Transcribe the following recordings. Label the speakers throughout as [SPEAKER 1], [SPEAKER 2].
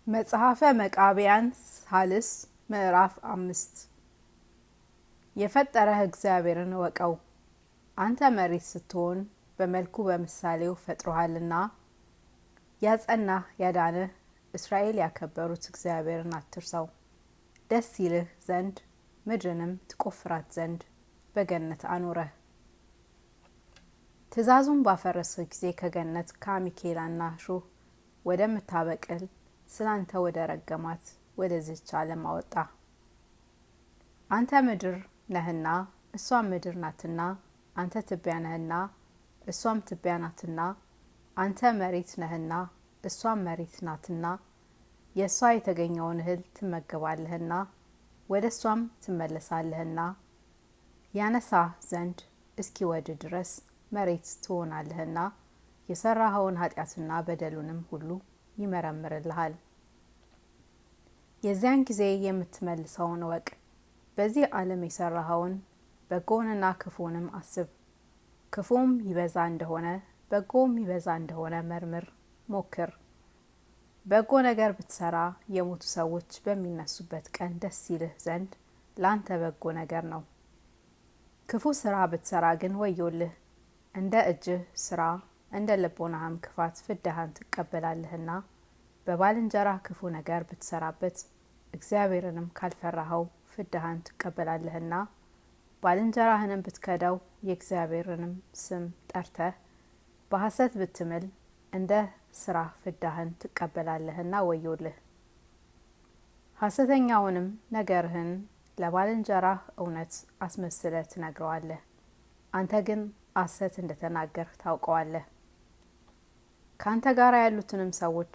[SPEAKER 1] መጽሐፈ መቃብያን ሳልስ ምዕራፍ 5 የፈጠረህ እግዚአብሔርን እወቀው። አንተ መሬት ስትሆን በመልኩ በምሳሌው ፈጥሮሃልና ያጸናህ ያዳነህ እስራኤል ያከበሩት እግዚአብሔርን አትርሳው። ደስ ይልህ ዘንድ ምድርንም ትቆፍራት ዘንድ በገነት አኖረህ። ትእዛዙን ባፈረስህ ጊዜ ከገነት ከአሚኬላና እሾህ ወደምታበቅል ስላንተ ወደ ረገማት ወደዚች ዓለም አወጣ። አንተ ምድር ነህና እሷም ምድር ናትና፣ አንተ ትቢያ ነህና እሷም ትቢያ ናትና፣ አንተ መሬት ነህና እሷም መሬት ናትና፣ የእሷ የተገኘውን እህል ትመገባለህና ወደ እሷም ትመለሳለህና፣ ያነሳህ ዘንድ እስኪወድ ድረስ መሬት ትሆናለህና የሰራኸውን ኃጢአትና በደሉንም ሁሉ ይመረምርልሃል። የዚያን ጊዜ የምትመልሰውን እወቅ። በዚህ ዓለም የሰራኸውን በጎንና ክፉንም አስብ። ክፉም ይበዛ እንደሆነ በጎም ይበዛ እንደሆነ መርምር፣ ሞክር። በጎ ነገር ብትሰራ የሞቱ ሰዎች በሚነሱበት ቀን ደስ ይልህ ዘንድ ላንተ በጎ ነገር ነው። ክፉ ስራ ብትሰራ ግን ወዮልህ። እንደ እጅህ ስራ እንደ ልቦናህም ክፋት ፍዳህን ትቀበላለህና። በባልንጀራህ ክፉ ነገር ብትሰራበት እግዚአብሔርንም ካልፈራኸው ፍዳህን ትቀበላለህና። ባልንጀራህንም ብትከዳው የእግዚአብሔርንም ስም ጠርተህ በሐሰት ብትምል እንደ ስራህ ፍዳህን ትቀበላለህና ወዮልህ። ሐሰተኛውንም ነገርህን ለባልንጀራህ እውነት አስመስለህ ትነግረዋለህ፣ አንተ ግን ሐሰት እንደተናገርህ ታውቀዋለህ። ካንተ ጋር ያሉትንም ሰዎች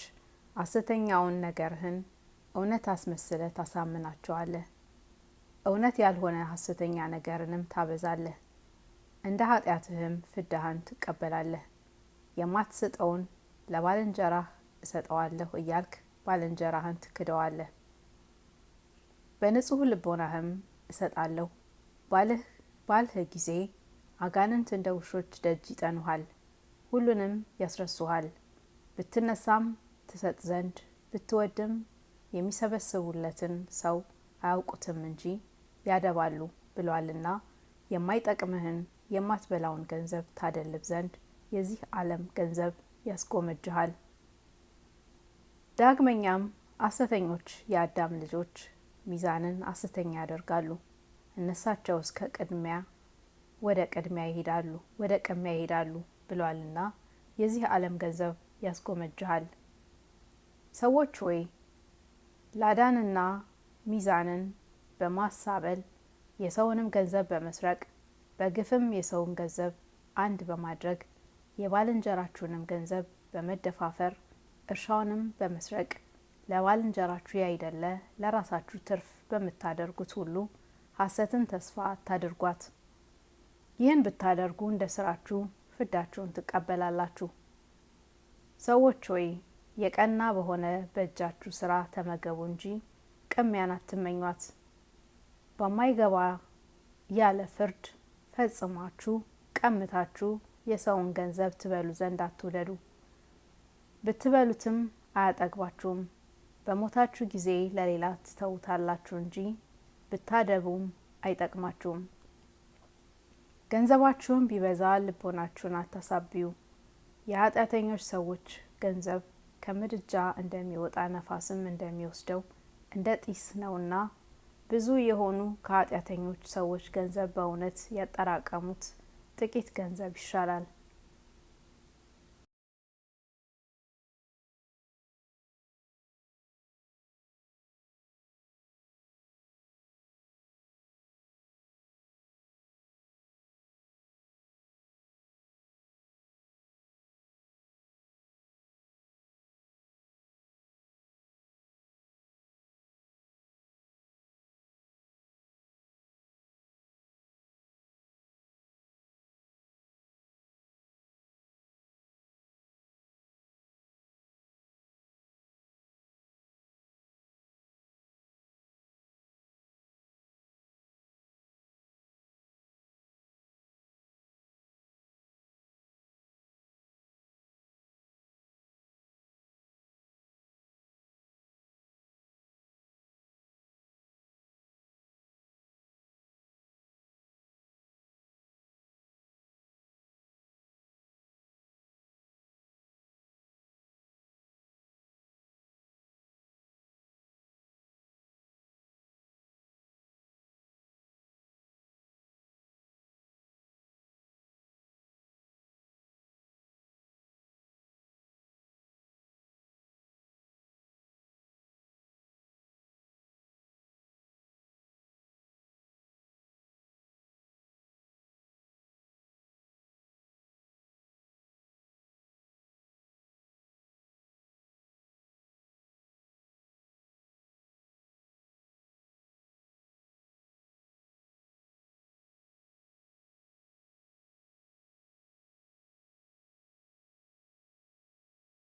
[SPEAKER 1] ሐሰተኛውን ነገርህን እውነት አስመስለህ ታሳምናቸዋለህ። እውነት ያልሆነ ሐሰተኛ ነገርንም ታበዛለህ፣ እንደ ኃጢአትህም ፍዳህን ትቀበላለህ። የማትሰጠውን ለባልንጀራህ እሰጠዋለሁ እያልክ ባልንጀራህን ትክደዋለህ። በንጹሕ ልቦናህም እሰጣለሁ ባልህ ጊዜ አጋንንት እንደ ውሾች ደጅ ይጠኑሃል፣ ሁሉንም ያስረሱሃል። ብትነሳም ትሰጥ ዘንድ ብትወድም የሚሰበስቡለትን ሰው አያውቁትም እንጂ ያደባሉ ብሏልና። የማይጠቅምህን የማትበላውን ገንዘብ ታደልብ ዘንድ የዚህ ዓለም ገንዘብ ያስጎመጅሃል። ዳግመኛም ሐሰተኞች የአዳም ልጆች ሚዛንን ሐሰተኛ ያደርጋሉ። እነሳቸውስ ወደ ቅድሚያ ይሄዳሉ ብሏልና የዚህ ዓለም ገንዘብ ያስጎመጅሃል። ሰዎች ሆይ ላዳንና ሚዛንን በማሳበል የሰውንም ገንዘብ በመስረቅ በግፍም የሰውን ገንዘብ አንድ በማድረግ የባልንጀራችሁንም ገንዘብ በመደፋፈር እርሻውንም በመስረቅ ለባልንጀራችሁ ያይደለ ለራሳችሁ ትርፍ በምታደርጉት ሁሉ ሐሰትን ተስፋ አታድርጓት። ይህን ብታደርጉ እንደ ስራችሁ ፍዳችሁን ትቀበላላችሁ። ሰዎች ሆይ የቀና በሆነ በእጃችሁ ስራ ተመገቡ እንጂ ቅሚያን አትመኟት። በማይገባ ያለ ፍርድ ፈጽማችሁ ቀምታችሁ የሰውን ገንዘብ ትበሉ ዘንድ አትውደዱ። ብትበሉትም አያጠግባችሁም፣ በሞታችሁ ጊዜ ለሌላ ትተውታላችሁ እንጂ ብታደቡም አይጠቅማችሁም። ገንዘባችሁም ቢበዛ ልቦናችሁን አታሳብዩ። የኃጢአተኞች ሰዎች ገንዘብ ከምድጃ እንደሚወጣ ነፋስም እንደሚወስደው እንደ ጢስ ነውና፣ ብዙ የሆኑ ከኃጢአተኞች ሰዎች ገንዘብ በእውነት ያጠራቀሙት ጥቂት ገንዘብ ይሻላል።